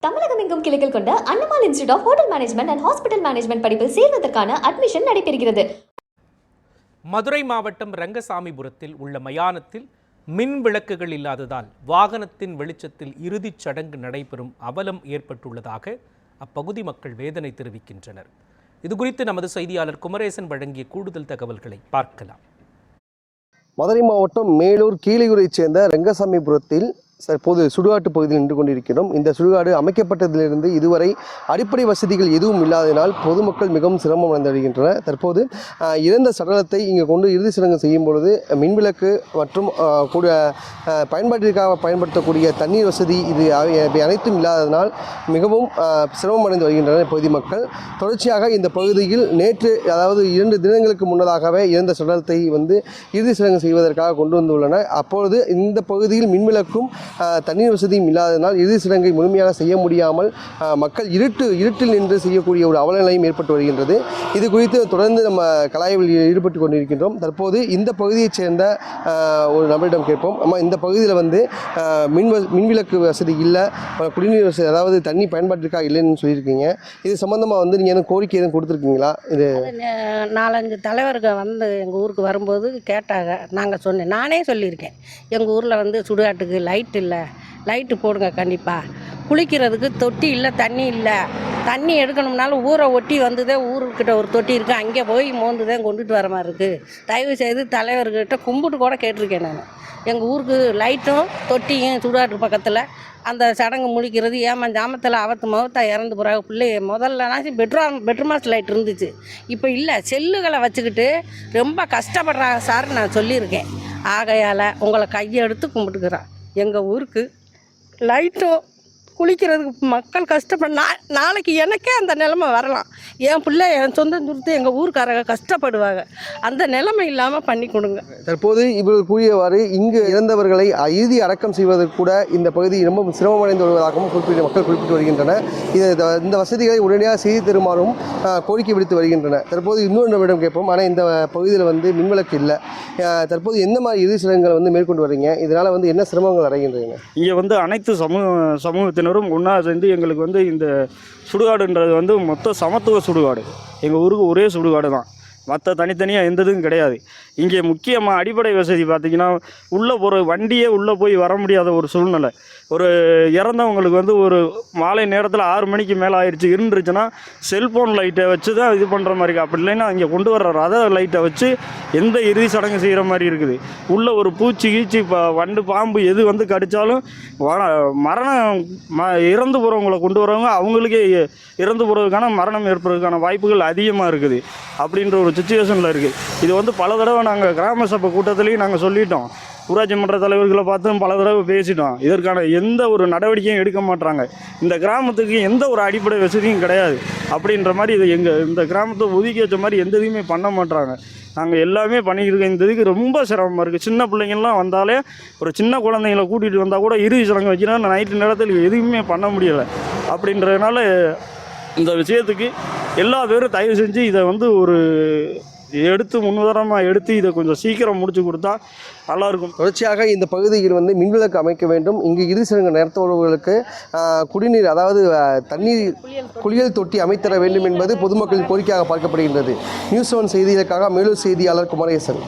தமிழகம் எங்கும் கிளைகள் கொண்ட Annamal institute of hotel management and hospital management படிப்பில் சேர்வதற்கான அட்மிஷன் நடைபெறுகிறது. மதுரை மாவட்டம் ரங்கசாமிபுரத்தில் உள்ள மயானத்தில் மின் விளக்குகள் இல்லாததால் வாகனத்தின் வெளிச்சத்தில் இறுதிச் சடங்கு நடைபெறும் அவலம் ஏற்பட்டுள்ளதாக அப்பகுதி மக்கள் வேதனை தெரிவிக்கின்றனர். இதுகுறித்து நமது செய்தியாளர் குமரேசன் வழங்கிய கூடுதல் தகவல்களை பார்க்கலாம். மதுரை மாவட்டம் மேலூர் கீழையூரைச் சேர்ந்த ரங்கசாமிபுரத்தில் தற்போது சுடுகாட்டு பகுதியில் நின்று கொண்டிருக்கிறோம். இந்த சுடுகாடு அமைக்கப்பட்டதிலிருந்து இதுவரை அடிப்படை வசதிகள் எதுவும் இல்லாததினால் பொதுமக்கள் மிகவும் சிரமம் அடைந்து வருகின்றனர். தற்போது இறந்த சடலத்தை இங்கே கொண்டு இறுதி சடங்கு செய்யும் பொழுது மின்விளக்கு மற்றும் கூட பயன்பாட்டிற்காக பயன்படுத்தக்கூடிய தண்ணீர் வசதி இது அனைத்தும் இல்லாததினால் மிகவும் சிரமம் அடைந்து வருகின்றனர் இப்பகுதி மக்கள். தொடர்ச்சியாக இந்த பகுதியில் நேற்று அதாவது 2 தினங்களுக்கு முன்னதாகவே இறந்த சடலத்தை இறுதி சடங்கு செய்வதற்காக கொண்டு வந்துள்ளனர். அப்பொழுது இந்த பகுதியில் மின்விளக்கும் தண்ணீர் வசதியும் இல்லாததினால் இறுதி சடங்கை முழுமையாக செய்ய முடியாமல் மக்கள் இருட்டில் நின்று செய்யக்கூடிய ஒரு அவலநிலையும் ஏற்பட்டு வருகின்றது. இது குறித்து தொடர்ந்து நம்ம கலாய்வில் ஈடுபட்டு கொண்டிருக்கின்றோம். தற்போது இந்த பகுதியைச் சேர்ந்த ஒரு நபரிடம் கேட்போம். இந்த பகுதியில் மின்விளக்கு வசதி இல்லை, குடிநீர் வசதி அதாவது தண்ணி பயன்பாட்டிற்காக இல்லைன்னு சொல்லியிருக்கீங்க. இது சம்பந்தமாக நீங்கள் எதுவும் கோரிக்கை எதுவும் கொடுத்துருக்கீங்களா? இது 4-5 தலைவர்கள் எங்கள் ஊருக்கு வரும்போது கேட்டாங்க. நாங்கள் சொன்னேன், நானே சொல்லியிருக்கேன், எங்கள் ஊரில் சுடுகாட்டுக்கு லைட் இல்லை, லைட்டு போடுங்க கண்டிப்பாக. குளிக்கிறதுக்கு தொட்டி இல்லை, தண்ணி இல்லை. தண்ணி எடுக்கணும்னாலும் ஊரை ஒட்டி ஊருக்கிட்ட ஒரு தொட்டி இருக்குது, அங்கே போய் மோந்துதான் கொண்டுட்டு வர மாதிரி இருக்குது. தயவு செய்து தலைவர்கிட்ட கும்பிட்டு கூட கேட்டிருக்கேன் நான். எங்கள் ஊருக்கு லைட்டும் தொட்டியும் சுடுகாட்டு பக்கத்தில் அந்த சடங்கு முழிக்கிறது ஜாமத்தில் மௌத்தா இறந்து போகிறாங்க பிள்ளைய. முதல்லனாச்சும் பெட்ரூமாஸ் லைட் இருந்துச்சு, இப்போ இல்லை. செல்லுகளை வச்சுக்கிட்டு ரொம்ப கஷ்டப்படுறாங்க சார் நான் சொல்லியிருக்கேன். ஆகையால் உங்களை கையெடுத்து கும்பிட்டுக்கிறேன். எங்கள் ஊருக்கு லைட்டும் குளிக்கிறதுக்கு மக்கள் கஷ்டப்பட நாளைக்கு எனக்கே அந்த நிலைமை வரலாம். என் பிள்ளை என் சொந்த தூரத்து எங்கள் ஊருக்காரங்க கஷ்டப்படுவாங்க. அந்த நிலைமை இல்லாமல் பண்ணி கொடுங்க. தற்போது இவர்கள் கூறியவாறு இங்கு இறந்தவர்களை இறுதி அடக்கம் செய்வதற்கு கூட இந்த பகுதி ரொம்ப சிரமமடைந்து வருவதாகவும் மக்கள் குறிப்பிட்டு வருகின்றனர். இந்த வசதிகளை உடனடியாக செய்து தருமாறும் கோரிக்கை விடுத்து வருகின்றனர். தற்போது இன்னொரு நபரிடம் கேட்போம். ஆனால் இந்த பகுதியில் மின்விளக்கு இல்லை. தற்போது எந்த மாதிரி இறுதி சடங்குகளை மேற்கொண்டு வரீங்க? இதனால் என்ன சிரமங்கள் அடைகின்றன? இங்கே அனைத்து சமூகத்தினரும் ஒன்றா சேர்ந்து எங்களுக்கு இந்த சுடுகாடுன்றது மொத்த சமத்துவ சுடுகாடு. எங்கள் ஊருக்கு ஒரே சுடுகாடு தான், மற்ற தனித்தனியாக எந்த இதுவும் கிடையாது. இங்கே முக்கியமாக அடிப்படை வசதி பார்த்திங்கன்னா, உள்ளே ஒரு வண்டியே உள்ளே போய் வர முடியாத ஒரு சூழ்நிலை. ஒரு இறந்தவங்களுக்கு ஒரு மாலை நேரத்தில் 6 மணிக்கு மேலே ஆயிடுச்சு, இருந்துருச்சுன்னா செல்ஃபோன் லைட்டை வச்சு தான் இது பண்ணுற மாதிரி. அப்படி இல்லைன்னா இங்கே கொண்டு வர்ற ரத லைட்டை வச்சு எந்த இறுதி சடங்கு செய்கிற மாதிரி இருக்குது. உள்ளே ஒரு பூச்சி கீச்சி வண்டு பாம்பு எது கடித்தாலும் மரணம் இறந்து போகிறவங்களை கொண்டு வரவங்க அவங்களுக்கே இறந்து போகிறதுக்கான மரணம் ஏற்படுறதுக்கான வாய்ப்புகள் அதிகமாக இருக்குது. அப்படின்ற ஒரு சுச்சுவேஷனில் இருக்குது. இது பல தடவை நாங்கள் கிராம சபை கூட்டத்திலையும் நாங்கள் சொல்லிட்டோம். ஊராட்சி மன்ற தலைவர்களை பார்த்தும் பல தடவை பேசிட்டோம். இதற்கான எந்த ஒரு நடவடிக்கையும் எடுக்க மாட்டாங்க. இந்த கிராமத்துக்கு எந்த ஒரு அடிப்படை வசதியும் கிடையாது. அப்படின்ற மாதிரி இந்த கிராமத்தை ஒதுக்கி வச்ச மாதிரி எந்த இதுவுமே பண்ண மாட்டாங்க. நாங்கள் எல்லாமே பண்ணிக்கிட்டு இந்த இதுக்கு ரொம்ப சிரமமாக இருக்குது. சின்ன பிள்ளைங்கள்லாம் வந்தாலே, ஒரு சின்ன குழந்தைங்களை கூட்டிகிட்டு வந்தால் கூட இறுதி சடங்கு வச்சுன்னா நைட்டு நேரத்தில் எதுவுமே பண்ண முடியலை. அப்படின்றதுனால இந்த விஷயத்துக்கு எல்லா பேரும் தயவு செஞ்சு இதை ஒரு முன்னுதாரணமாக எடுத்து இதை கொஞ்சம் சீக்கிரம் முடிச்சு கொடுத்தா நல்லாயிருக்கும். தொடர்ச்சியாக இந்த பகுதியில் மின்விளக்கு அமைக்க வேண்டும். இங்கு இறுதி சடங்கு நடத்துபவர்களுக்கு குடிநீர் அதாவது தண்ணீர் குளியல் தொட்டி அமைத்தர வேண்டும் என்பது பொதுமக்களின் கோரிக்கையாக பார்க்கப்படுகின்றது. நியூஸ் 1 செய்திகளுக்காக மேலூர் செய்தியாளர் குமரேசன்.